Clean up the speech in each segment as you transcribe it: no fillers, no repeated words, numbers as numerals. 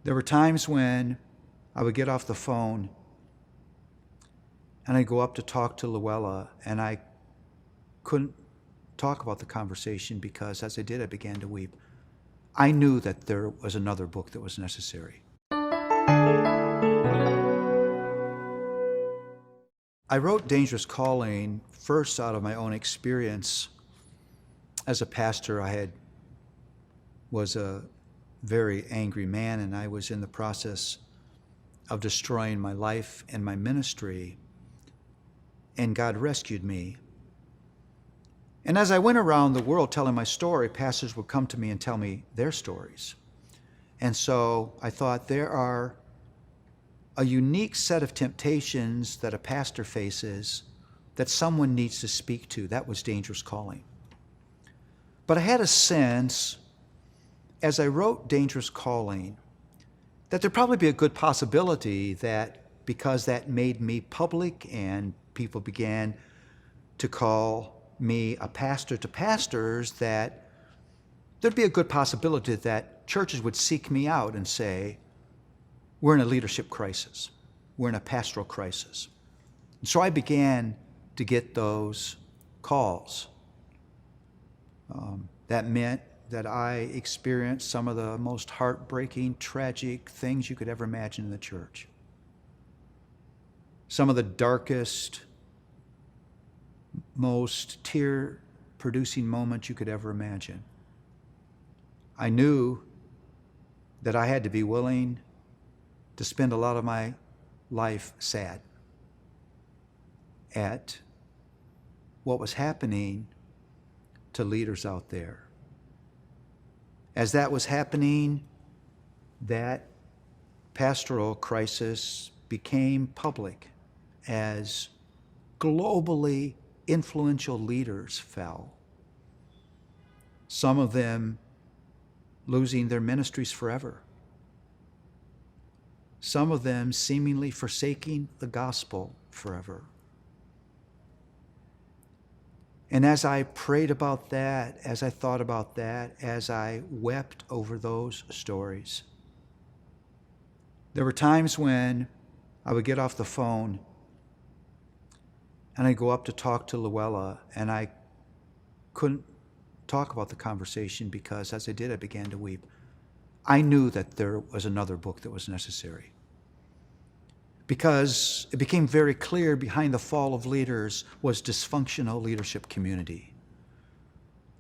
There were times when I would get off the phone and I'd go up to talk to Luella, and I couldn't talk about the conversation because as I did, I began to weep. I knew that there was another book that was necessary. I wrote Dangerous Calling first out of my own experience. As a pastor, was a very angry man, and I was in the process of destroying my life and my ministry, and God rescued me. And as I went around the world telling my story, pastors would come to me and tell me their stories. And so I thought, there are a unique set of temptations that a pastor faces that someone needs to speak to. That was Dangerous Calling. But I had a sense, as I wrote Dangerous Calling, that there'd probably be a good possibility that because that made me public and people began to call me a pastor to pastors, that there'd be a good possibility that churches would seek me out and say, we're in a leadership crisis. We're in a pastoral crisis. And so I began to get those calls. That meant that I experienced some of the most heartbreaking, tragic things you could ever imagine in the church. Some of the darkest, most tear-producing moments you could ever imagine. I knew that I had to be willing to spend a lot of my life sad at what was happening to leaders out there. As that was happening, that pastoral crisis became public as globally influential leaders fell. Some of them losing their ministries forever. Some of them seemingly forsaking the gospel forever. And as I prayed about that, as I thought about that, as I wept over those stories, there were times when I would get off the phone and I'd go up to talk to Luella, and I couldn't talk about the conversation because as I did, I began to weep. I knew that there was another book that was necessary, because it became very clear behind the fall of leaders was dysfunctional leadership community.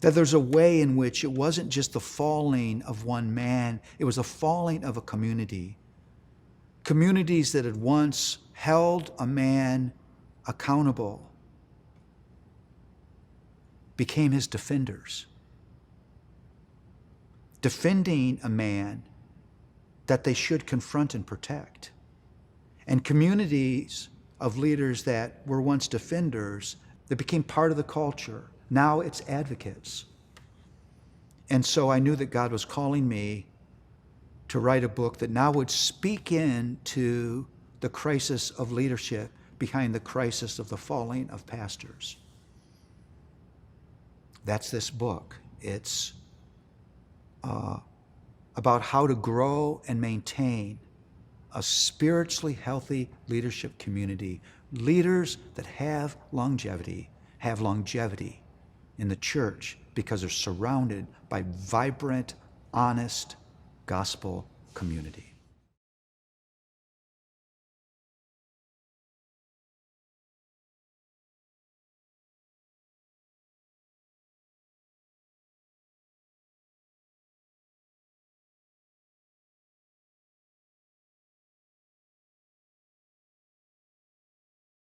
That there's a way in which it wasn't just the falling of one man, it was a falling of a community. Communities that had once held a man accountable became his defenders. Defending a man that they should confront and protect. And communities of leaders that were once defenders, that became part of the culture. Now it's advocates. And so I knew that God was calling me to write a book that now would speak into the crisis of leadership behind the crisis of the falling of pastors. That's this book. It's about how to grow and maintain a spiritually healthy leadership community. Leaders that have longevity in the church because they're surrounded by vibrant, honest gospel community.